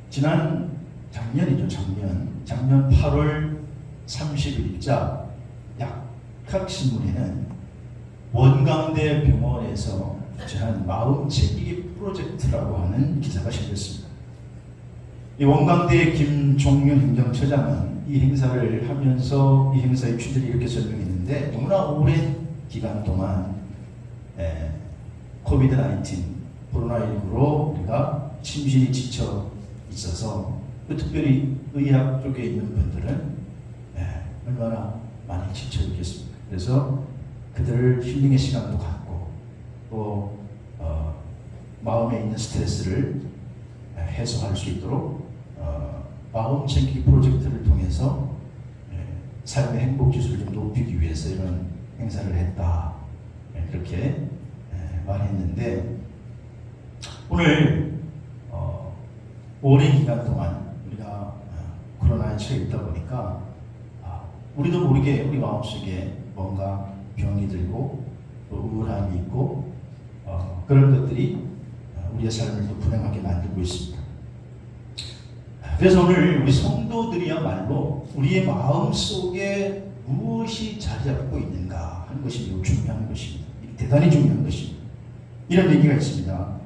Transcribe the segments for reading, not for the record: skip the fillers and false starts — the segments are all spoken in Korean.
작년 8월 30일자 약학신문에는 원광대 병원에서 주최한 마음 챙기기 프로젝트라고 하는 기사가 실렸습니다. 이 원광대 김종윤 행정처장은 이 행사를 하면서 이 행사의 취지를 이렇게 설명했는데, 너무나 오랜 기간 동안 코비드-19 코로나19로 우리가 심신이 지쳐 있어서, 특별히 의학 쪽에 있는 분들은 얼마나 많이 지쳐 있겠습니까? 그래서 그들 힐링의 시간도 갖고, 또 마음에 있는 스트레스를 해소할 수 있도록 마음 챙기기 프로젝트를 통해서 삶의 행복 지수를 좀 높이기 위해서 이런 행사를 했다, 그렇게 말했는데, 오늘 오랜 기간 동안 우리가 코로나에 처해 있다 보니까 우리도 모르게 우리 마음속에 뭔가 병이 들고 또 우울함이 있고 그런 것들이 우리의 삶을 또 불행하게 만들고 있습니다. 그래서 오늘 우리 성도들이야말로 우리의 마음 속에 무엇이 자리 잡고 있는가 하는 것이 매우 중요한 것입니다. 대단히 중요한 것입니다. 이런 얘기가 있습니다.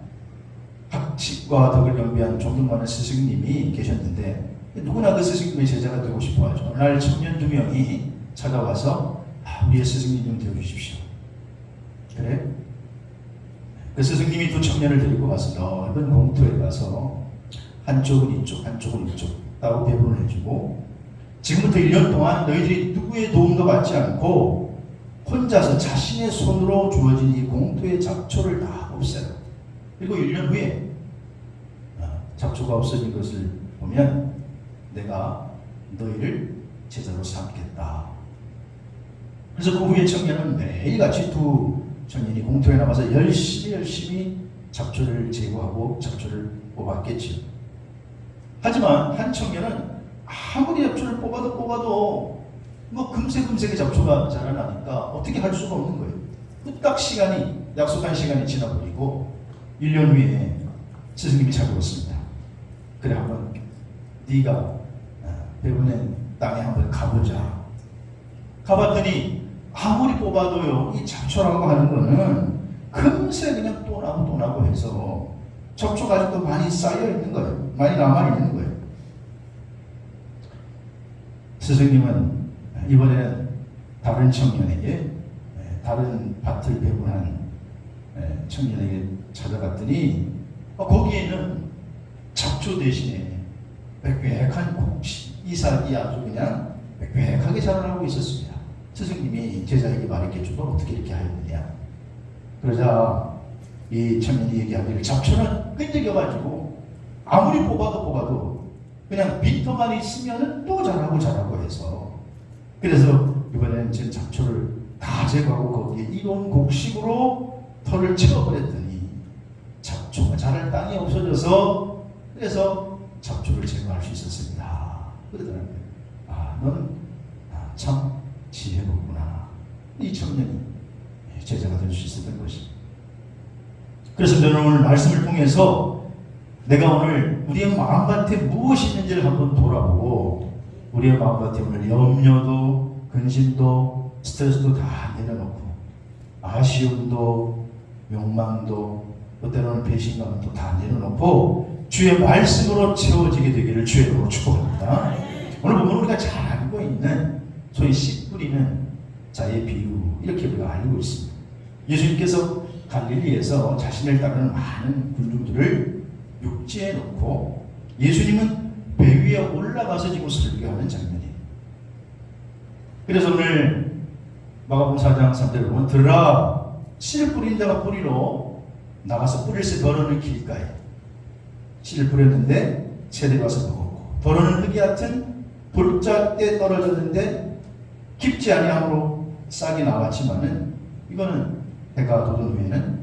학칙과 덕을 경배한 존경 많은 스승님이 계셨는데, 누구나 그 스승님의 제자가 되고 싶어 하죠. 어느 날 청년 2명이 찾아와서 우리의 스승님 좀 되어주십시오. 그래? 그 스승님이 두 청년을 데리고 가서 넓은 공터에 가서 한쪽은 이쪽, 한쪽은 이쪽 따로 배분을 해주고, 지금부터 1년 동안 너희들이 누구의 도움도 받지 않고 혼자서 자신의 손으로 주어진 이 공터의 잡초를 다 없애요. 그리고 1년 후에 잡초가 없어진 것을 보면 내가 너희를 제자로 삼겠다. 그래서 그 후에 청년은 매일같이 두 청년이 공터에 나가서 열심히 잡초를 제거하고 잡초를 뽑았겠지요. 하지만 한 청년은 아무리 잡초를 뽑아도 뭐 금세금세 잡초가 자라나니까 어떻게 할 수가 없는 거예요. 후딱 약속한 시간이 지나버리고 1년 후에 스승님이 찾아왔습니다. 그래, 한번 네가 배분된 땅에 한번 가보자. 가봤더니 아무리 뽑아도요, 이 잡초라고 하는 거는 금세 그냥 또 나고 해서 잡초가 아직도 많이 쌓여 있는 거예요. 많이 남아 있는 거예요. 스승님은 이번에는 다른 청년에게, 다른 밭을 배분한 청년에게 찾아갔더니 거기에는 잡초 대신에 빽빽한 곡식, 이삭이 아주 그냥 빽빽하게 자라나고 있었습니다. 스승님이 제자에게 말했겠죠. 너 어떻게 이렇게 하였느냐. 그러자 이 청년이 얘기하기를, 잡초는 끈적여가지고 아무리 뽑아도 그냥 비터만 있으면 또 자라고 해서, 그래서 이번에는 제 잡초를 다 제거하고 거기에 이온 곡식으로 털을 채워버렸더니 잡초가 자랄 땅이 없어져서, 그래서 잡초를 제거할 수 있었습니다. 그러더라고요. 너는 참 지혜롭구나. 이 청년이 제자가 될 수 있었던 것입니다. 그래서 저는 오늘 말씀을 통해서 내가 오늘 우리의 마음밭에 무엇이 있는지를 한번 돌아보고, 우리의 마음밭에 오늘 염려도 근심도 스트레스도 다 내려놓고, 아쉬움도 욕망도 또 때로는 배신감도 다 내려놓고 주의 말씀으로 채워지게 되기를 주의 이름으로 축복합니다. 오늘 보면 우리가 잘 알고 있는 소위 씨 뿌리는 자의 비유, 이렇게 우리가 알고 있습니다. 예수님께서 갈릴리에서 자신을 따르는 많은 군중들을 육지에 놓고 예수님은 배 위에 올라가서 지금 설교하는 장면이에요. 그래서 오늘 마가복음 4장 3절을 보면, 들으라, 씨를 뿌린 자가 뿌리로 나가서 뿌릴새 더러는 길가에 씨를 뿌렸는데 새들이 와서 먹었고, 더러는 흙이 얕은 돌짝대 떨어졌는데 깊지 아니함으로 싹이 나왔지만은 이거는 해가 돋은 후에는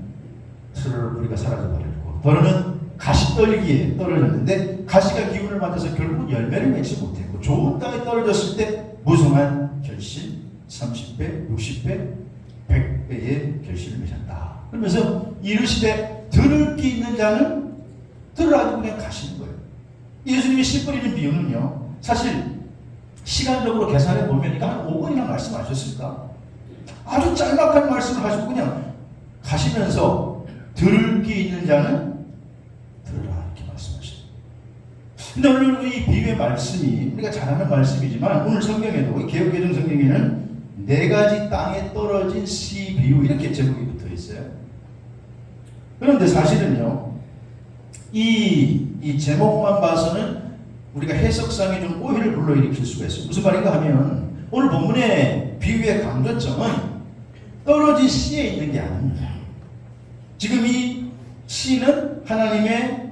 스르르 뿌리가 사라져버렸고, 더러는 가시떨기에 떨어졌는데 가시가 기운을 맞아서 결국 열매를 맺지 못했고, 좋은 땅에 떨어졌을 때 무성한 결실, 30배, 60배, 100배의 결실을 맺었다. 그러면서 이르시되 들을 귀 있는 자는 들으라고 그냥 가시는 거예요. 예수님이 씨 뿌리는 비유는요, 사실 시간적으로 계산해 보면 이거 한 5분이나 말씀하셨을까? 아주 짤막한 말씀을 하시고 그냥 가시면서 들을 게 있는 자는 들으라 이렇게 말씀하셨어요. 근데 오늘 이 비유의 말씀이 우리가 잘 아는 말씀이지만 오늘 성경에도 개역개정 성경에는 4가지 땅에 떨어진 씨 비유 이렇게 제목이 붙어 있어요. 그런데 사실은요, 이 제목만 봐서는 우리가 해석상에 좀 오해를 불러일으킬 수가 있어요. 무슨 말인가 하면 오늘 본문의 비유의 강조점은 떨어진 씨에 있는 게 아닙니다. 지금 이 씨는 하나님의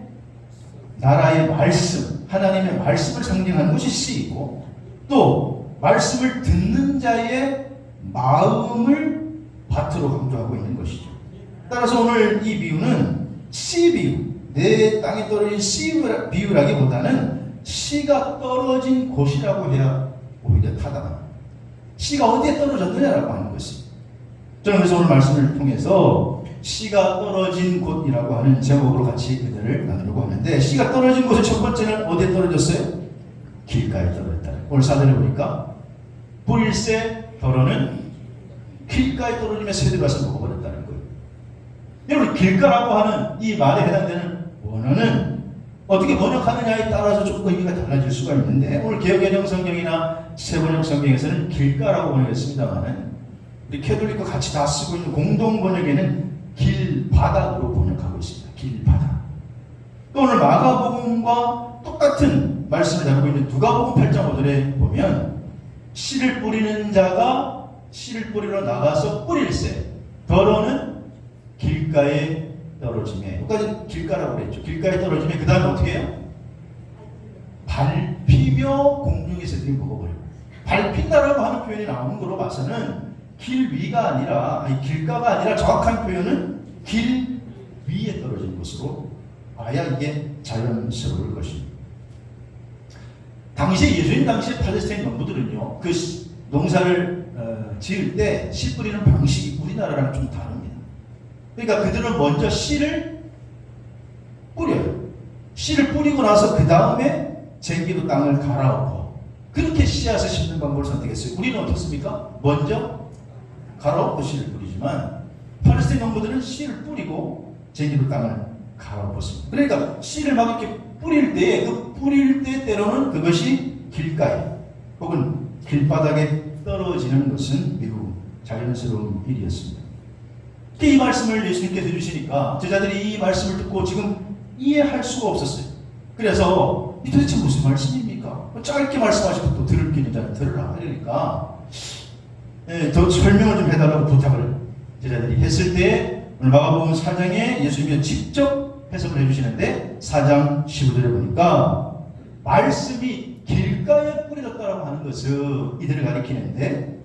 나라의 말씀, 하나님의 말씀을 상징하는 것이 씨이고, 또 말씀을 듣는 자의 마음을 밭으로 강조하고 있는 것이죠. 따라서 오늘 이 비유는 씨 비유, 내 땅에 떨어진 씨 비유라기보다는 씨가 떨어진 곳이라고 해야 오히려 타당합니다. 씨가 어디에 떨어졌느냐라고 하는 것입니다. 저는 그래서 오늘 말씀을 통해서 씨가 떨어진 곳이라고 하는 제목으로 같이 은혜를 나누려고 하는데, 씨가 떨어진 곳의 첫 번째는 어디에 떨어졌어요? 길가에 떨어졌다. 오늘 사전에 보니까 뿌릴새 더러는 길가에 떨어지며 새들이 와서 먹어버렸다는 거예요. 여러분, 길가라고 하는 이 말에 해당되는 원어는 어떻게 번역하느냐에 따라서 조금 의미가 달라질 수가 있는데, 오늘 개역개정 성경이나 세번역 성경에서는 길가라고 번역했습니다만은 우리 캐톨릭과 같이 다 쓰고 있는 공동 번역에는 길바닥으로 번역하고 있습니다. 길바닥. 또 오늘 마가복음과 똑같은 말씀을 다루고 있는 누가복음 8장 5절에 보면 씨를 뿌리는 자가 씨를 뿌리러 나가서 뿌릴새, 더러는 길가에 떨어짐에, 여기까지 길가라고 그랬죠. 길가에 떨어짐에 그 다음에 어떻게 해요? 밟히며 공중의 새들이 먹어버려요. 밟힌다라고 하는 표현이 나오는 걸로 봐서는 길 위가 아니라, 아니 길가가 아니라 정확한 표현은 길 위에 떨어진 것으로 봐야 이게 자연스러울 것입니다. 당시 예수님 당시의 팔레스타인 농부들은요, 그 농사를 지을 때 씨 뿌리는 방식이 우리나라랑 좀 다릅니다. 그러니까 그들은 먼저 씨를 뿌려요. 씨를 뿌리고 나서 그 다음에 쟁기로 땅을 갈아엎어. 그렇게 씨앗을 심는 방법을 선택했어요. 우리는 어떻습니까? 먼저 갈아엎고 씨를 뿌리지만 팔레스타인 농부들은 씨를 뿌리고 쟁기로 땅을 갈아엎었습니다. 그러니까 씨를 막 이렇게 뿌릴 때, 그 뿌릴 때 때로는 그것이 길가에 혹은 길바닥에 떨어지는 것은 매우 자연스러운 일이었습니다. 이 말씀을 예수님께서 해주시니까 제자들이 이 말씀을 듣고 지금 이해할 수가 없었어요. 그래서 이 도대체 무슨 말씀입니까? 짧게 말씀하시고 또 들을 게 있는 자는 들으라 이러니까 더 설명을 좀 해달라고 부탁을 제자들이 했을 때 오늘 마가복음 4장에 예수님이 직접 해석을 해주시는데 4장 15절에 보니까 말씀이 길가에 뿌려졌다라고 하는 것을 이들을 가리키는데,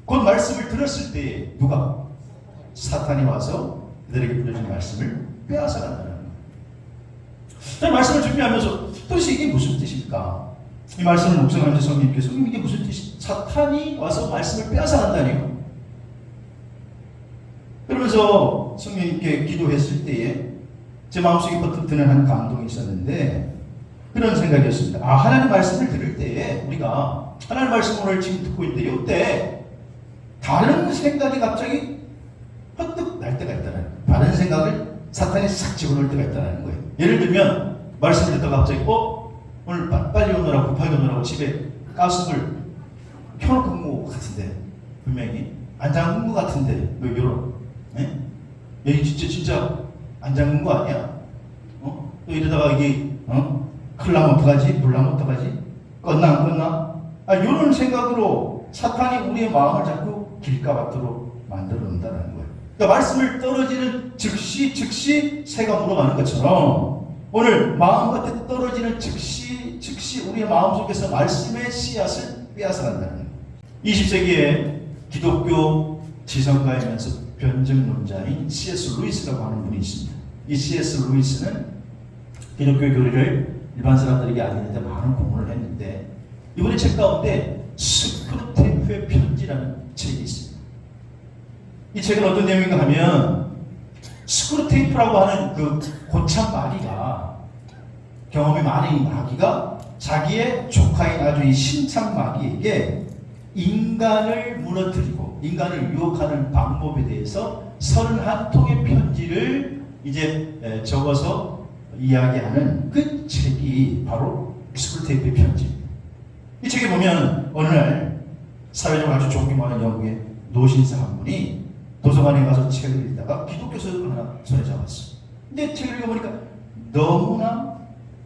그 말씀을 들었을 때 누가? 사탄이 와서 그들에게 뿌려진 말씀을 빼앗아간다는 거예요. 저는 말씀을 준비하면서 도대체 이게 무슨 뜻일까? 이 말씀을 묵상하면서 성령님께서 이게 무슨 뜻이? 사탄이 와서 말씀을 빼앗아간다니요. 그러면서 성령님께 기도했을 때에 제 마음속에 버튼 드는 한 감동이 있었는데, 그런 생각이었습니다. 아, 하나님 말씀을 들을 때에 우리가 하나님 말씀을 지금 듣고 있는데 이때 다른 생각이 갑자기 헛뜩 날 때가 있다는 거예요. 다른 생각을 사탄이 싹 집어넣을 때가 있다는 거예요. 예를 들면 말씀을 듣다가 갑자기 오늘 빨리 오느라고 급하게 오느라고 집에 가스불 켜놓고 온것 같은데, 분명히 안 잠근 것 같은데 왜 이런? 여기 진짜 안 잠근 거 아니야? 또 이러다가 이게 큰일 나면 어떡하지? 물 나면 어떡하지? 껐나 안 껐나? 이런 생각으로 사탄이 우리의 마음을 자꾸 길가밭으로 만들어 놓는다는 거예요. 그러니까 말씀을 떨어지는 즉시 새가 물어가는 것처럼 오늘 마음밭에 떨어지는 즉시 우리의 마음속에서 말씀의 씨앗을 빼앗아간다는 거예요. 20세기에 기독교 지성가이면서 변증론자인 C.S. 루이스라고 하는 분이 있습니다. 이 C.S. 루이스는 기독교 교리를 일반 사람들에게 알리는데 많은 공헌을 했는데, 이번에 책 가운데 스크루테이프의 편지라는 책이 있습니다. 이 책은 어떤 내용인가 하면 스크루테이프라고 하는 그 고참 마리가 경험이 많은 이 마귀가 자기의 조카인 아주 이 신창 마귀에게 인간을 무너뜨리고 인간을 유혹하는 방법에 대해서 31통의 편지를 이제 적어서 이야기하는 그 책이 바로 스쿨테이프의 편지입니다. 이 책에 보면 어느 날 사회적으로 아주 존경 많은 영국의 노신사 한 분이 도서관에 가서 책을 읽다가 기독교 서적을 하나 손에 잡았어. 근데 책을 읽어보니까 너무나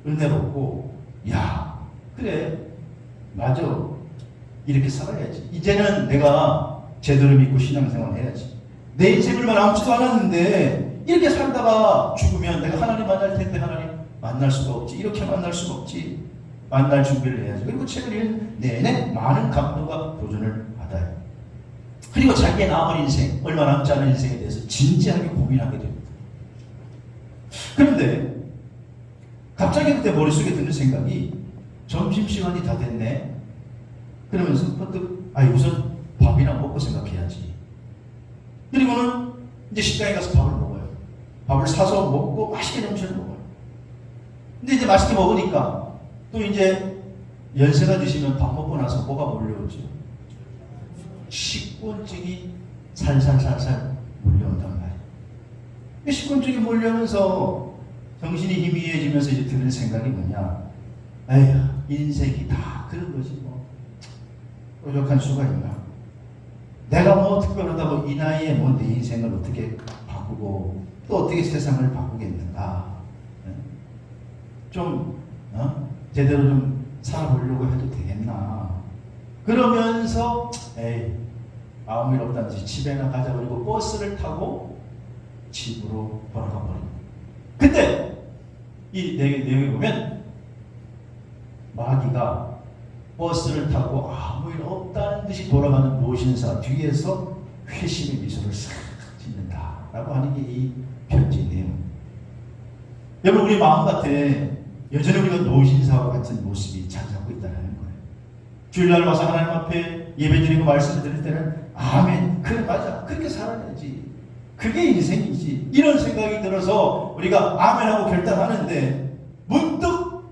은혜롭고, 야, 그래, 맞아, 이렇게 살아야지. 이제는 내가 제대로 믿고 신앙생활 해야지. 내 인생을 남지도 않았는데 이렇게 살다가 죽으면 내가 하나님 만날 텐데 하나님 만날 수가 없지. 이렇게 만날 수가 없지. 만날 준비를 해야지. 그리고 책을 읽는 내내 많은 감동과 도전을 받아요. 그리고 자기의 남은 인생, 얼마 남지 않은 인생에 대해서 진지하게 고민하게 됩니다. 그런데 갑자기 그때 머릿속에 드는 생각이 점심시간이 다 됐네. 그러면서 번뜩 우선 밥이나 먹고 생각해야지. 그리고는 이제 식당에 가서 밥을 먹어요. 밥을 사서 먹고 맛있게 점심을 먹어요. 근데 이제 맛있게 먹으니까 또 이제 연세가 드시면 밥 먹고 나서 뭐가 몰려오죠? 식곤증이 살살살살 몰려온단 말이에요. 식곤증이 몰려오면서 정신이 희미해지면서 이제 드는 생각이 뭐냐? 에휴, 인생이 다 그런 거지 뭐. 뾰족한 수가 있나? 내가 뭐 특별하다고 이 나이에 뭐 내 인생을 어떻게 바꾸고 또 어떻게 세상을 바꾸겠는가? 좀 제대로 좀 살아보려고 해도 되겠나? 그러면서 에이, 아무 일 없다는 듯이 집에나 가자 그리고 버스를 타고 집으로 돌아가 버립니다. 근데 이 내용에 보면 마귀가 버스를 타고 아무 일 없다는 듯이 돌아가는 모신사 뒤에서 회심의 미소를 싹 짓는다라고 하는 게 이 편지 내용. 여러분, 우리 마음 같아 여전히 우리가 노신사와 같은 모습이 자리 잡고 있다는 거예요. 주일날 와서 하나님 앞에 예배드리고 말씀을 드릴 때는 아멘, 그래 맞아, 그렇게 살아야지, 그게 인생이지, 이런 생각이 들어서 우리가 아멘하고 결단하는데 문득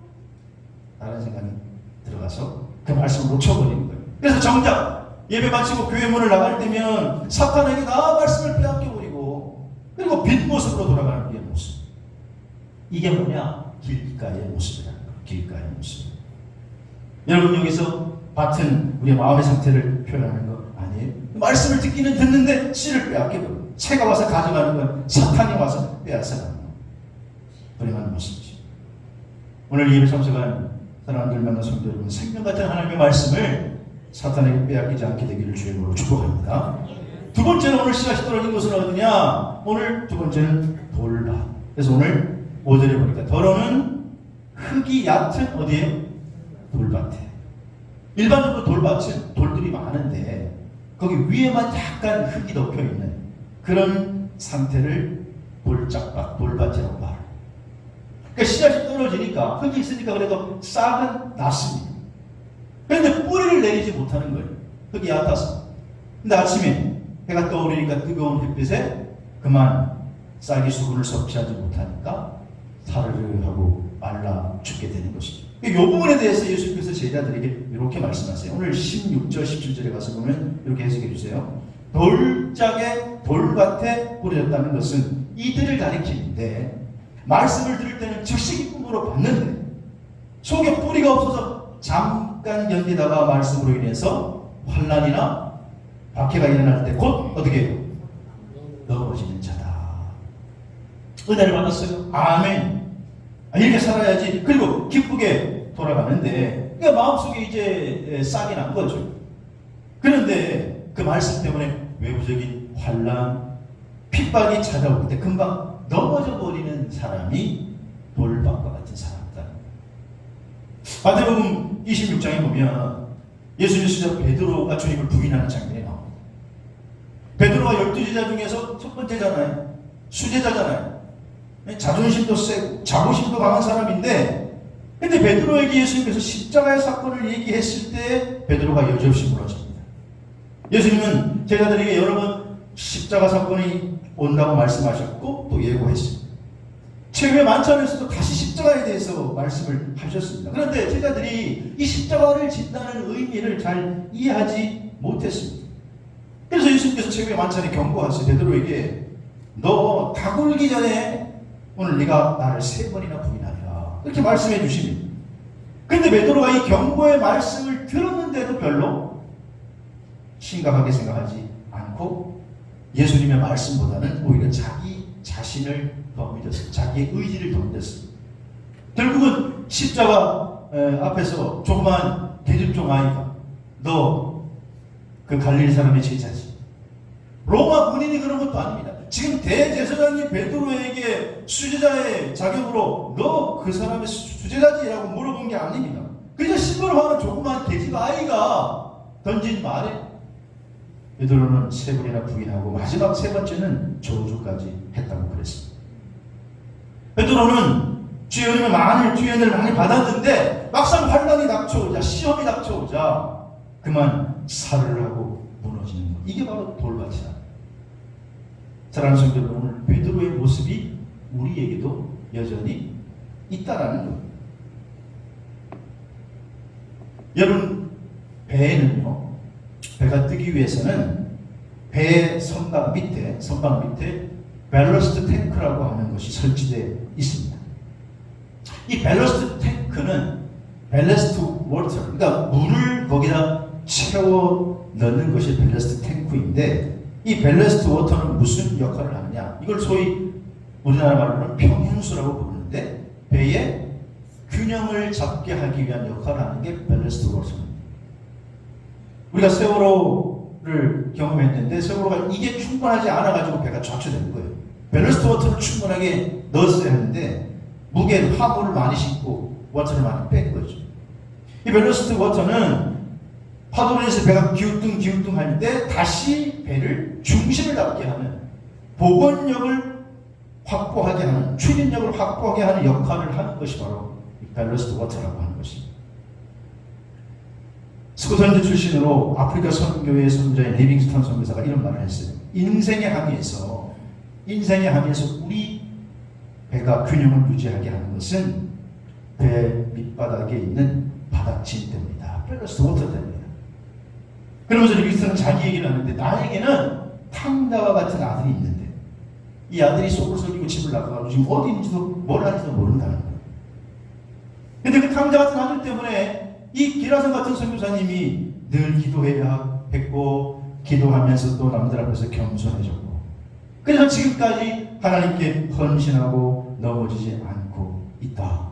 다른 생각이 들어가서 그 말씀을 놓쳐버리는 거예요. 그래서 정작 예배 마치고 교회 문을 나갈 때면 사탄에게 다 말씀을 빼앗겨버리고 그리고 빈 모습으로 돌아가는 우리의 모습. 이게 뭐냐? 길가의 모습이라는 거예요. 길가의 모습. 여러분, 여기서 밭은 우리의 마음의 상태를 표현하는 거 아니에요? 말씀을 듣기는 듣는데 씨를 빼앗겨버리고 새가 와서 가져가는 건 사탄이 와서 빼앗아가는 거. 불행한 모습이죠. 오늘 예배 참석한 사랑하는 만난 성도 여러분, 생명 같은 하나님의 말씀을 사탄에게 빼앗기지 않게 되기를 주의 이름으로 축복합니다. 두 번째는 오늘 씨앗이 떨어진 곳은 어디냐? 오늘 두 번째는 돌밭. 그래서 오늘 5절에 보니까 더러는 흙이 얕은 어디에? 돌밭에. 일반적으로 돌밭은 돌들이 많은데 거기 위에만 약간 흙이 덮여있는 그런 상태를 돌짝밭, 돌밭이라고 말해요. 그러니까 씨앗이 떨어지니까 흙이 있으니까 그래도 싹은 났습니다. 그런데 뿌리를 내리지 못하는 거예요. 흙이 얕아서. 근데 아침에 해가 떠오르니까 뜨거운 햇빛에 그만 싹이 수분을 섭취하지 못하니까 사르르 하고 말라 죽게 되는 것이죠. 이 부분에 대해서 예수님께서 제자들에게 이렇게 말씀하세요. 오늘 16절, 17절에 가서 보면 이렇게 해석해 주세요. 돌짝에 돌밭에 뿌려졌다는 것은 이들을 가리키는데 말씀을 들을 때는 즉시 기쁨으로 받는데 속에 뿌리가 없어서 잠깐 견디다가 말씀으로 인해서 환난이나 박해가 일어날 때 곧 어떻게 해요? 넘어지는 자다. 은혜를 받았어요. 아멘. 이렇게 살아야지. 그리고 기쁘게 돌아가는데 그러니까 마음속에 이제 싹이 난 거죠. 그런데 그 말씀 때문에 외부적인 환난, 핍박이 찾아올 때 금방 넘어져 버리는 사람이 돌밭과 같은 사람이다. 마태복음 26장에 보면 예수님 수자 베드로가 주님을 부인하는 장면이 나옵니다. 베드로가 12제자 중에서 첫 번째잖아요. 수제자잖아요. 자존심도 세고 자부심도 강한 사람인데 근데 베드로에게 예수님께서 십자가의 사건을 얘기했을 때 베드로가 여지없이 무너집니다. 예수님은 제자들에게 여러 번 십자가 사건이 온다고 말씀하셨고 또 예고했습니다. 최후의 만찬에서도 다시 십자가에 대해서 말씀을 하셨습니다. 그런데 제자들이 이 십자가를 진다는 의미를 잘 이해하지 못했습니다. 그래서 예수님께서 최후의 만찬에 경고하세요. 베드로에게 너 다 굴기 전에 오늘 네가 나를 3번이나 부인하리라. 이렇게 말씀해 주십니다. 그런데 베드로가 이 경고의 말씀을 들었는데도 별로 심각하게 생각하지 않고 예수님의 말씀보다는 오히려 자기 자신을 더 믿었습니다. 자기의 의지를 더 믿었습니다. 결국은 십자가 앞에서 조그만 대집종 아이가 너 그 갈릴리 사람의 제자지. 로마 군인이 그런 것도 아닙니다. 지금 대제사장이 베드로에게 수제자의 자격으로 너 그 사람의 수제자지라고 물어본 게 아닙니다. 그저 심부름 하는 조그만 계집 아이가 던진 말에 베드로는 3번이나 부인하고 마지막 3번째는 저주까지 했다고 그랬습니다. 베드로는 주의 은혜를 많이 받았는데 막상 환난이 닥쳐오자, 시험이 닥쳐오자 그만 살을 하고 무너지는 것. 이게 바로 돌밭이다. 사랑하는 성도 여러분, 오늘 베드로의 모습이 우리에게도 여전히 있다라는 거예요. 여러분, 배에는요, 배가 뜨기 위해서는 배의 선박 밑에 밸러스트 탱크라고 하는 것이 설치되어 있습니다. 이 밸러스트 탱크는 밸러스트 워터, 그러니까 물을 거기다 채워 넣는 것이 밸러스트 탱크인데, 이 밸러스트 워터는 무슨 역할을 하느냐? 이걸 소위 우리나라 말로는 평행수라고 부르는데, 배의 균형을 잡게 하기 위한 역할을 하는 게 밸러스트 워터입니다. 우리가 세월호를 경험했는데 세월호가 이게 충분하지 않아가지고 배가 좌초된 거예요. 밸러스트 워터를 충분하게 넣었어야 했는데 무게를 화물을 많이 싣고 워터를 많이 뺀 거죠. 이 밸러스트 워터는 파도로 인해서 배가 기우뚱 할 때 다시 배를 중심을 잡게 하는, 복원력을 확보하게 하는, 추진력을 확보하게 하는 역할을 하는 것이 바로 이 밸러스트 워터라고 하는 것입니다. 스코틀랜드 출신으로 아프리카 선교회 선교자인 리빙스턴 선교사가 이런 말을 했어요. 인생의 항해에서 우리 배가 균형을 유지하게 하는 것은 배 밑바닥에 있는 바닥진 때문이다. 밸러스트 워터 때문이다. 그러면서 리빙스턴은 자기 얘기를 하는데, 나에게는 탕자와 같은 아들이 있는데 이 아들이 속을 썩이고 집을 나가가지고 지금 어디 있는지도 뭘 하는지도 모른다는 거예요. 근데 그 탕자 같은 아들 때문에 이 기라성 같은 선교사님이 늘 기도해야 했고, 기도하면서 또 남들 앞에서 겸손해졌고, 그래서 지금까지 하나님께 헌신하고 넘어지지 않고 있다.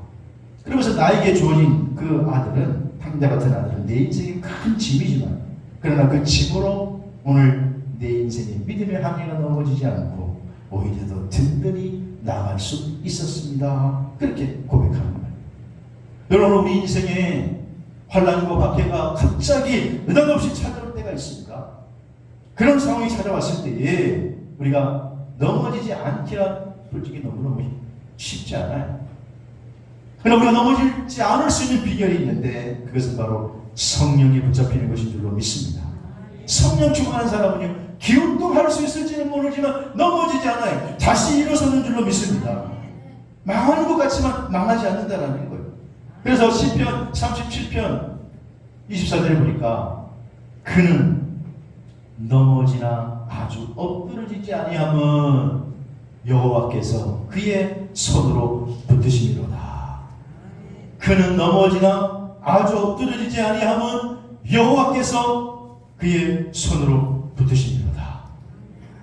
그러면서 나에게 주어진 그 아들은, 탕자 같은 아들은 내 인생의 큰 짐이지만, 그러나 그 짐으로 오늘 내 인생의 믿음의 항해가 넘어지지 않고 오히려 더 든든히 나아갈 수 있었습니다. 그렇게 고백하는 거예요. 여러분, 우리 인생에 환난과 박해가 갑자기 느닷없이 찾아올 때가 있습니다. 그런 상황이 찾아왔을 때에 우리가 넘어지지 않기란 솔직히 너무너무 쉽지 않아요. 그러나 우리가 넘어지지 않을 수 있는 비결이 있는데, 그것은 바로 성령에 붙잡히는 것인 줄로 믿습니다. 성령 충만한 사람은요, 기운동할 수 있을지는 모르지만 넘어지지 않아요. 다시 일어서는 줄로 믿습니다. 망하는 것 같지만 망하지 않는다는 거예요. 그래서 시편 37편 24절에 보니까 그는 넘어지나 아주 엎드러지지 아니함은 여호와께서 그의 손으로 붙드시미로다. 그는 넘어지나 아주 엎드러지지 아니함은 여호와께서 그의 손으로 붙드시미로다.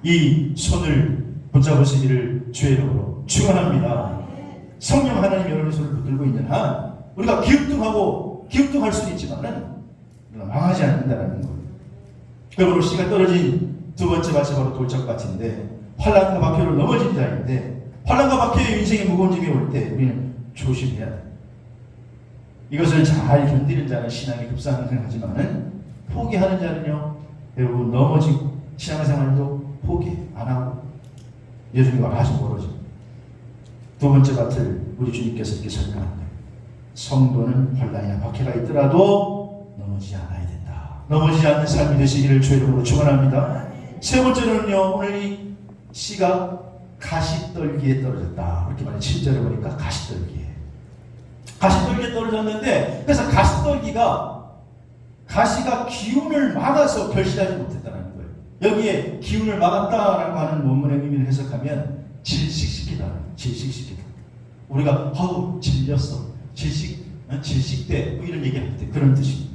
이 손을 붙잡으시기를 주의 이름으로 축원합니다. 성령 하나님 여러분의 손을 붙들고 있는 한 우리가 기웃뚱할 수는 있지만은 망하지 않는다는 거예요. 그러므로 씨가 떨어진 두 번째 밭이 바로 돌짝밭인데, 환난과 박해로 넘어진 자인데, 환난과 박해의 인생의 무거운 짐이 올 때 우리는 조심해야 돼. 이것을 잘 견디는 자는 신앙이 급상승하지만은 포기하는 자는요, 여러분 넘어지고 신앙생활도 포기 안 하고 예수님과 아주 멀어져. 두 번째 밭을 우리 주님께서 이렇게 설명합니다. 성도는 환난이나 박해가 있더라도 넘어지지 않아야 된다. 넘어지지 않는 삶이 되시기를 주의 이름으로 축원합니다. 세 번째는요, 오늘 이 씨가 가시떨기에 떨어졌다. 이렇게 말해 7절에 보니까 가시떨기에. 가시떨기에 떨어졌는데, 그래서 가시가 기운을 막아서 결실하지 못했다는 거예요. 여기에 기운을 막았다라고 하는 원문의 의미를 해석하면 질식시키다. 우리가 질렸어. 질식대 뭐 이런 얘기할 때 그런 뜻입니다.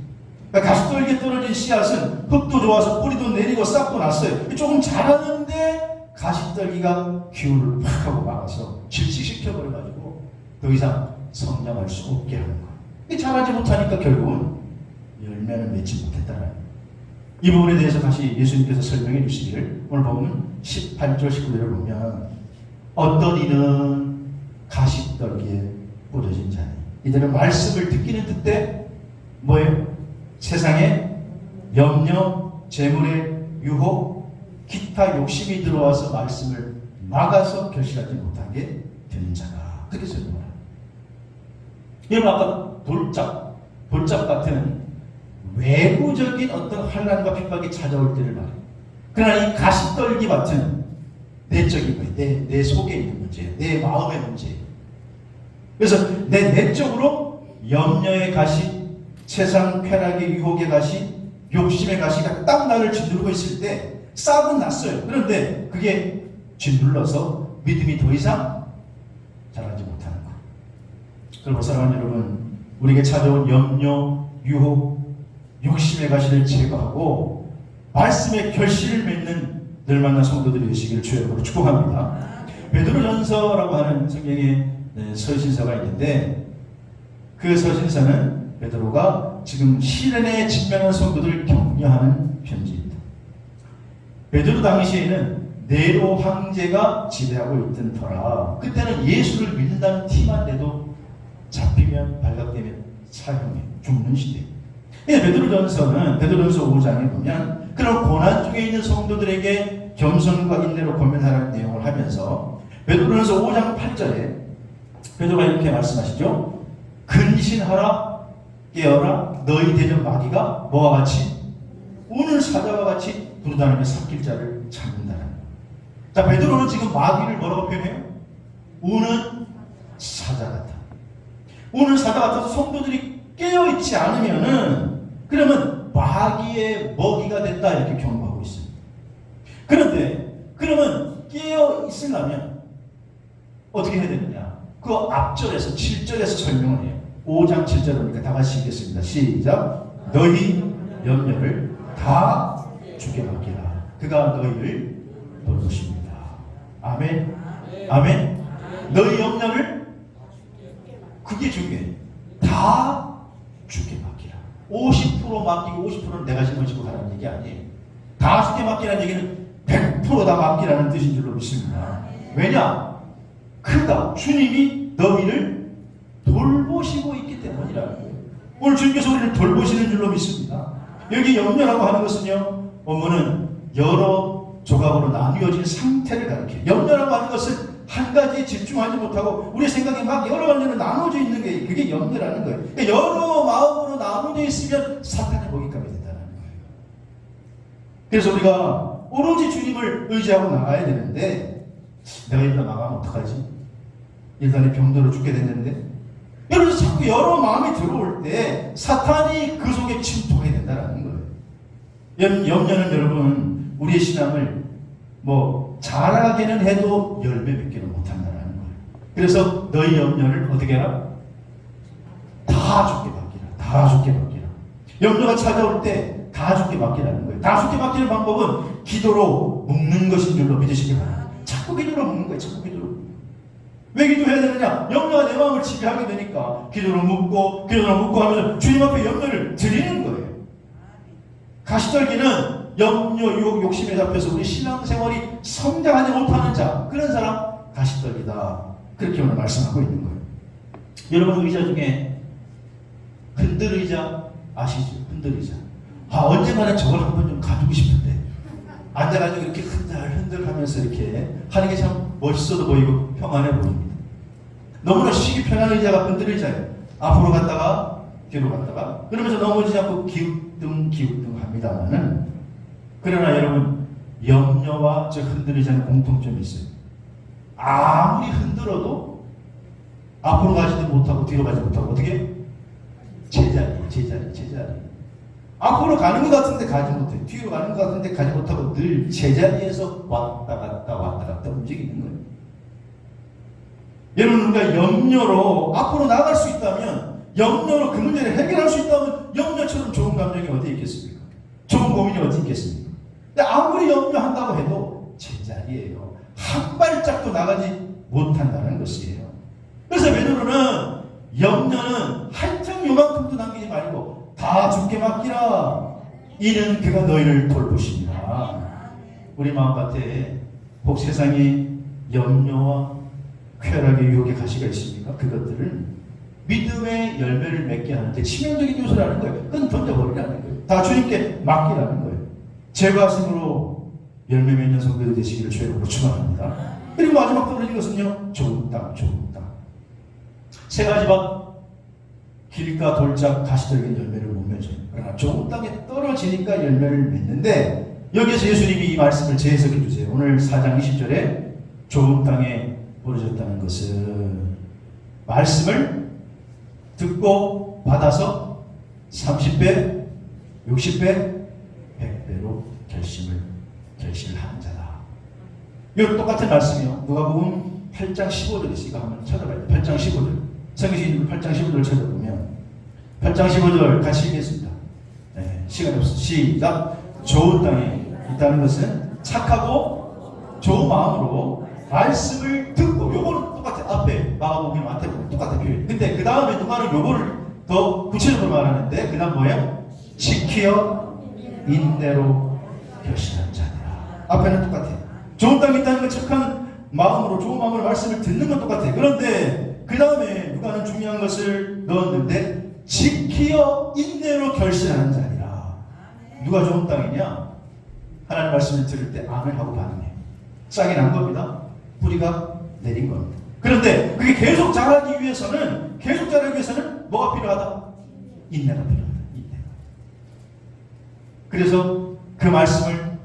그러니까 가시떨기에 떨어진 씨앗은 흙도 좋아서 뿌리도 내리고 싹도 났어요. 조금 자랐는데 가시떨기가 기운을 확 하고 막아서 질식시켜버려가지고 더 이상 성장할 수 없게 하는 거예요. 자라지 못하니까 결국은 열매를 맺지 못했다는 거예요. 이 부분에 대해서 다시 예수님께서 설명해 주시기를, 오늘 보면 18절 19절을 보면 어떤 이는 가시떨기에 뿌려진 자니 이들은 말씀을 듣기는 듣되 뭐예요? 세상에 염려, 재물의 유혹, 기타 욕심이 들어와서 말씀을 막아서 결실하지 못하게 되는 자가, 그렇게 설명을 합니다. 여러분, 아까 돌짝 같은 외부적인 어떤 환난과 핍박이 찾아올 때를 말해요. 그러나 이 가시떨기 같은 내적인 거예요. 내 속에 있는 문제, 내 마음의 문제. 그래서 내 내적으로 염려의 가시, 세상 쾌락의 유혹의 가시, 욕심의 가시가 딱 나를 짓누르고 있을 때 싹은 났어요. 그런데 그게 짓눌러서 믿음이 더 이상 자라지 못하는 거예요. 그리고 사랑하는 여러분, 우리에게 찾아온 염려, 유혹, 욕심의 가시를 제거하고 말씀의 결실을 맺는 늘 만난 성도들이 되시기를 주의 이름으로 축복합니다. 베드로전서라고 하는 성경의 서신서가 있는데, 그 서신서는 베드로가 지금 시련에 직면한 성도들을 격려하는 편지입니다. 베드로 당시에는 네로 황제가 지배하고 있던 터라 그때는 예수를 믿는다는 티만 내도 잡히면 발각되면 사형에 죽는 시대. 베드로전서는 베드로전서 5장에 보면 그런 고난 중에 있는 성도들에게 겸손과 인내로 권면하라는 내용을 하면서 베드로전서 5장 8절에 베드로가 이렇게 말씀하시죠. 근신하라, 깨어라, 너희 대적 마귀가 뭐와 같이 우는 사자와 같이 부르다니며 삭힐 자를 찾는다는 거예요. 자, 베드로는 지금 마귀를 뭐라고 표현해요? 우는 사자 같아. 우는 사자 같아서 성도들이 깨어있지 않으면은 그러면 마귀의 먹이가 된다, 이렇게 경고하고 있습니다. 그런데 그러면 깨어있으려면 어떻게 해야 되느냐? 그 앞절에서 7절에서 설명을 해요. 5장 7절이니까 다 같이 읽겠습니다. 시작. 너희 염려를 다 주께 맡기라. 그가 너희를 돌보십니다. 아멘. 아멘. 너희 염려를, 그게 중요해요. 다 주께 맡기라. 50% 맡기고 50%는 내가 짊어지고 가라는 얘기 아니에요. 다 주께 맡기라는 얘기는 100% 다 맡기라는 뜻인 줄로 믿습니다. 왜냐? 그가, 주님이 너희를 돌보시고 있기 때문이라는 거예요. 오늘 주님께서 우리를 돌보시는 줄로 믿습니다. 여기 염려라고 하는 것은요, 원문은 여러 조각으로 나뉘어진 상태를 가리켜요. 염려라고 하는 것은 한 가지에 집중하지 못하고 우리 생각이 막 여러 가지로 나눠져 있는 게, 그게 염려라는 거예요. 그러니까 여러 마음으로 나눠져 있으면 사탄의 먹잇감이 된다는 거예요. 그래서 우리가 오로지 주님을 의지하고 나가야 되는데, 내가 일단 나가면 어떡하지? 일단에 병들어 죽게 됐는데, 그래서 자꾸 여러 마음이 들어올 때 사탄이 그 속에 침투하게 된다는 거예요. 염려는 여러분, 우리의 신앙을 잘하게는 해도 열매 맺기는 못한다는 거예요. 그래서 너희 염려를 어떻게 해라? 다 주께 맡기라. 다 주께 맡기라. 염려가 찾아올 때 다 주께 맡기라는 거예요. 다 주께 맡기는 방법은 기도로 묶는 것인 줄로 믿으시기 바랍니다. 자꾸 기도로 묶는 거예요. 자꾸 기도로. 왜 기도해야 되느냐? 염려가 내 마음을 지배하게 되니까 기도로 묶고 하면서 주님 앞에 염려를 드리는 거예요. 가시떨기는 염려, 유혹, 욕심에 잡혀서 우리 신앙생활이 성장하지 못하는 자, 그런 사람 가시떨기다. 그렇게 오늘 말씀하고 있는 거예요. 여러분, 의자 중에 흔들의자 아시죠? 흔들의자. 언젠가는 저걸 한번 좀 가지고 싶은데 앉아가지고 이렇게 흔들 하면서 이렇게 하는 게 참 멋있어도 보이고 평안해 보입니다. 너무나 쉬기 편한 의자가 흔들의자예요. 앞으로 갔다가 뒤로 갔다가 그러면서 넘어지지 않고 기웃등 합니다만은, 그러나 여러분, 염려와 저 흔들의자는 공통점이 있어요. 아무리 흔들어도 앞으로 가지도 못하고 뒤로 가지 못하고 어떻게 제자리. 앞으로 가는 것 같은데 가지 못해. 뒤로 가는 것 같은데 가지 못하고 늘 제자리에서 왔다 갔다 움직이는 거예요. 여러분, 우리가 염려로 앞으로 나갈 수 있다면, 염려로 그 문제를 해결할 수 있다면, 염려처럼 좋은 감정이 어디 있겠습니까? 좋은 고민이 어디 있겠습니까? 근데 아무리 염려한다고 해도 제자리예요. 한 발짝도 나가지 못한다는 것이에요. 그래서 베드로는 염려는 하여튼 요만큼도 남기지 말고 다 주께 맡기라. 이는 그가 너희를 돌보시니라. 우리 마음밭에 혹 세상에 염려와 쾌락의 유혹의 가시가 있습니까? 그것들은 믿음의 열매를 맺게 하는데 치명적인 요소라는 거예요. 그건 던져버리라는 거예요. 다 주님께 맡기라는 거예요. 제과심으로 열매 맺는 성도들 되시기를 주님으로 축원합니다. 그리고 마지막 떨어진 것은요, 좋은 땅. 세 가지 밭, 길가 돌짝 가시적인 열매를 못 맺어요. 그러나 좋은 땅에 떨어지니까 열매를 맺는데, 여기에서 예수님이 이 말씀을 재해석해 주세요. 오늘 4장 20절에 좋은 땅에 벌어졌다는 것은 말씀을 듣고 받아서 30배, 60배, 100배로 결실하는 자다. 이 똑같은 말씀이요. 누가복음 8장 15절에 있으니까 한번 찾아봐요. 8장 15절. 성경신 8장 15절 찾아보면 8장 15절 같이 읽겠습니다. 네, 시간이 없어. 시작. 좋은 땅에 있다는 것은 착하고 좋은 마음으로 말씀을 듣고, 요거는 똑같아. 앞에 마가복음 마태복음 똑같은 표현. 근데 그 다음에 누가는 요거를 더 구체적으로 말하는데, 그 다음 뭐예요? 지키어 인내로 결실한 자니라. 앞에는 똑같아. 좋은 땅에 있다는 건 착한 마음으로, 좋은 마음으로 말씀을 듣는 건 똑같아. 그런데 그 다음에 누가는 중요한 것을 넣었는데, 지키어 인내로 결실하는 자니라. 누가 좋은 땅이냐? 하나님 말씀을 들을 때 아멘 하고 반응해. 싹이 난 겁니다. 뿌리가 내린 겁니다. 그런데 그게 계속 자라기 위해서는 뭐가 필요하다? 인내가 필요하다. 인내가. 그래서 그 말씀을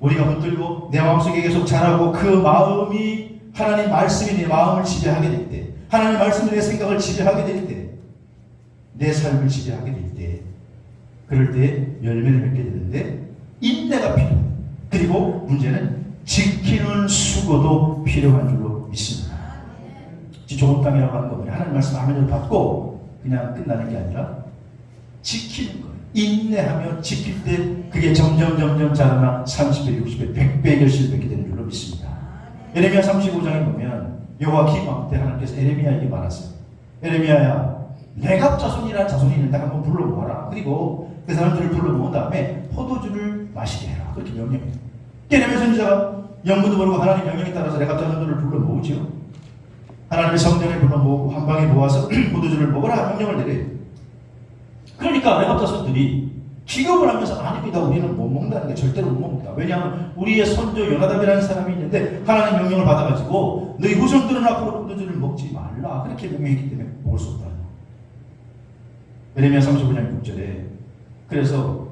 우리가 붙들고 내 마음속에 계속 자라고, 그 마음이 하나님 말씀이 내 마음을 지배하게 될 때, 하나님 말씀이 내 생각을 지배하게 될 때, 내 삶을 지배하게 될 때, 그럴 때 열매를 맺게 되는데 인내가 필요해요. 그리고 문제는 지키는 수고도 필요한 줄로 믿습니다. 좋은 땅이라고 하는 거 뭐냐? 하나님 말씀 아멘을 받고 그냥 끝나는 게 아니라 지키는 거예요. 인내하며 지킬 때 그게 점점 자라나 30배, 60배, 100배 결실을 맺게 되는 줄로 믿습니다. 에레미야 35장에 보면 여호와김 왕 때 하나님께서 에레미야에게 말하세요. 에레미야야, 레갑 자손이라는 자손이 있는데 한번 불러모아라. 그리고 그 사람들을 불러모은 다음에 포도주를 마시게 해라. 그렇게 명령해요. 에레미야 선지자가 영문도 모르고 하나님 명령에 따라서 레갑 자손들을 불러 모으죠. 하나님의 성전에 불러 모으고 한 방에 모아서 포도주를 먹으라 명령을 내려요. 그러니까 레갑 자손들이 기겁을 하면서 아닙니다. 우리는 못 먹는다는 게 절대로 못 먹는다. 왜냐하면 우리의 선조 요나답이라는 사람이 있는데 하나님 명령을 받아가지고 너희 후손들은 앞으로 포도주를 먹지 말라. 그렇게 명령했기 때문에 먹을 수 없다. 에레미야 35장 6절에 그래서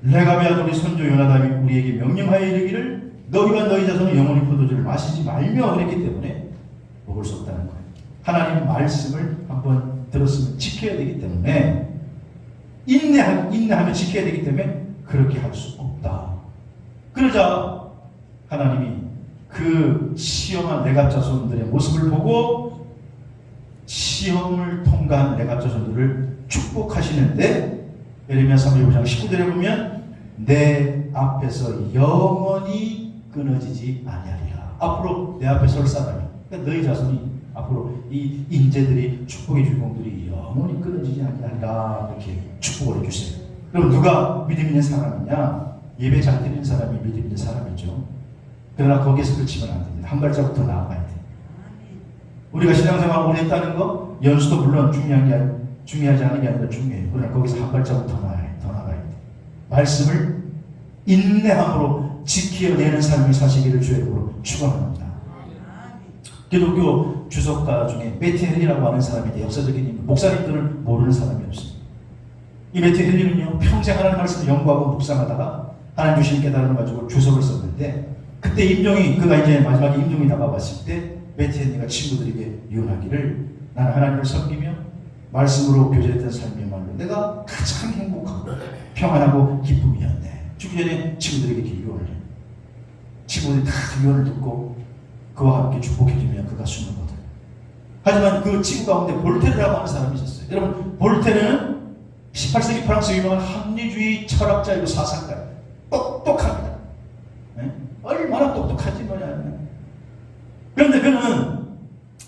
레갑의 아들 우리 선조 요나답이 우리에게 명령하여 이르기를 너희와 너희 자손은 영원히 포도주를 마시지 말며 그랬기 때문에 먹을 수 없다는 거예요. 하나님 말씀을 한번 들었으면 지켜야 되기 때문에 인내하며 지켜야 되기 때문에 그렇게 할 수 없다. 그러자 하나님이 그 시험한 레갑 자손들의 모습을 보고 시험을 통과한 레갑 자손들을 축복하시는데 에레미야 35장 19절에 보면 내 앞에서 영원히 끊어지지 아니하리라. 앞으로 내 앞에 설 사람이, 그러니까 너희 자손이 앞으로 이 인재들이 축복의 주인공들이 영원히 끊어지지 아니하리라. 이렇게 축복을 해주세요. 그럼 누가 믿음 있는 사람이냐? 예배 잘 드리는 사람이 믿음 있는 사람이죠. 그러나 거기에서 그치면 안 됩니다. 한 발자국 더 나아가야 돼. 우리가 신앙생활 오래 했다는 거 연수도 물론 중요하지 않은 게 아니라 중요해요. 그러나 거기서 한 발자국 더 나아가야 돼. 말씀을 인내함으로 지켜내는 삶을 사시기를 주의 이름으로 축원합니다. 기독교 주석가 중에 매티 헨리라고 하는 사람인데 역사적인 목사님들을 모르는 사람이 없습니다. 이 매티 헨리는요 평생 하나님 말씀을 연구하고 묵상하다가 하나님 주신 깨달음을 가지고 주석을 썼는데, 그때 그가 이제 마지막에 임종이 다가왔을 때 매티 헨리가 친구들에게 유언하기를 나는 하나님을 섬기며 말씀으로 교제했던 삶이야말로 내가 가장 행복하고 평안하고 기쁨이었네. 죽기 전에 친구들에게 기도를 해. 친구들이 다 기도를 듣고 그와 함께 축복해주면 그가 숨었거든. 하지만 그 친구 가운데 볼테르라고 하는 사람이 있었어요. 여러분, 볼테르는 18세기 프랑스 유명한 합리주의 철학자이고 사상가예요. 똑똑합니다. 네? 얼마나 똑똑한지 뭐냐. 그런데 그는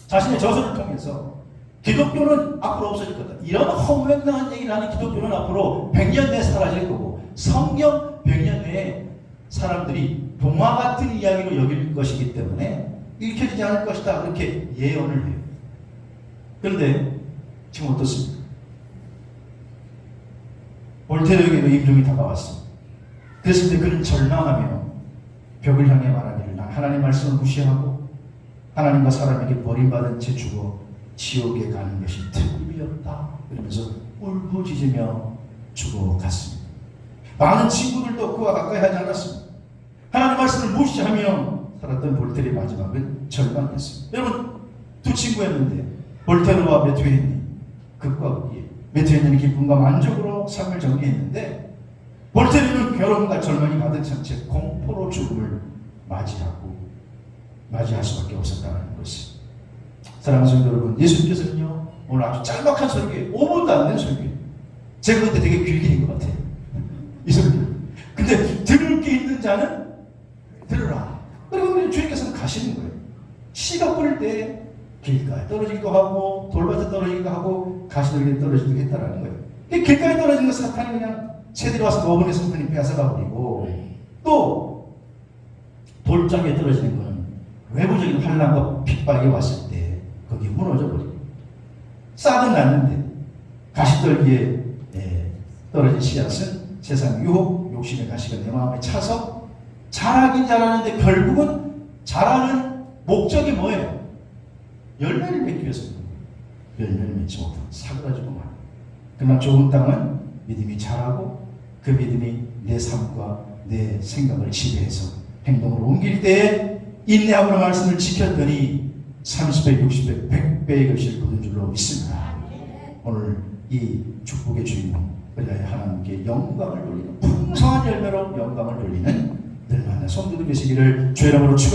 자신의 저서를 통해서 기독교는 앞으로 없어질 거다. 이런 허무맹랑한 얘기를 하는 기독교는 앞으로 100년 내에 사라질 거고 성경 100년 내에 사람들이 동화 같은 이야기로 여길 것이기 때문에 읽혀지지 않을 것이다. 그렇게 예언을 해요. 그런데 지금 어떻습니까? 볼테르에게도 임종이 다가왔어. 그랬을 때 그는 절망하며 벽을 향해 말하기를 난 하나님 말씀을 무시하고 하나님과 사람에게 버림받은 채 죽어 지옥에 가는 것이 틀림이었다. 그러면서 울부짖으며 죽어갔습니다. 많은 친구들도 그와 가까이 하지 않았습니다. 하나님 말씀을 무시하며 살았던 볼테르의 마지막은 절망했습니다. 여러분, 두 친구였는데 볼테르와 메투엔이 극과 극이에요. 메투엔은 기쁨과 만족으로 삶을 정리했는데 볼테르는 괴로움과 절망이 가득 찬 채 공포로 죽음을 맞이할 수밖에 없었다는 것이. 사랑하는 성도 여러분, 예수님께서는요 오늘 아주 짤막한 설교에 5분도 안 된 설교에 제가 그때 되게 길게 것 같아요. 이 설교. 근데 들을 게 있는 자는 들으라. 그리고 주님께서는 가시는 거예요. 씨가 뿌릴 때 길가에 떨어지기도 하고 돌밭에 떨어지기도 하고 가시들에 떨어지기도 했다라는 거예요. 길가에 떨어진 거 사탄이 그냥 새들이 와서 먹으면서 사탄이 뺏어가 버리고, 또 돌장에 떨어지는 거는 외부적인 환난과 핍박이 왔을 때 거기 무너져 버리고, 싹은 났는데 가시떨기에 떨어진 씨앗은 세상 유혹, 욕심의 가시가 내 마음에 차서 자라긴 자라는데 결국은 자라는 목적이 뭐예요? 열매를 맺기 위해서입니다. 열매를 맺지 못하고 사그라지고 말. 그러나 좋은 땅은 믿음이 자라고 그 믿음이 내 삶과 내 생각을 지배해서 행동으로 옮길 때에 인내하고 말씀을 지켰더니 30배, 60배, 100배의 것을 거둔 줄로 믿습니다. 오늘 이 축복의 주인공, 그리하여 하나님께 영광을 돌리는 풍성한 열매로 영광을 돌리는 늘 만나 성도들 계시기를 주의 이름으로 축원합니다.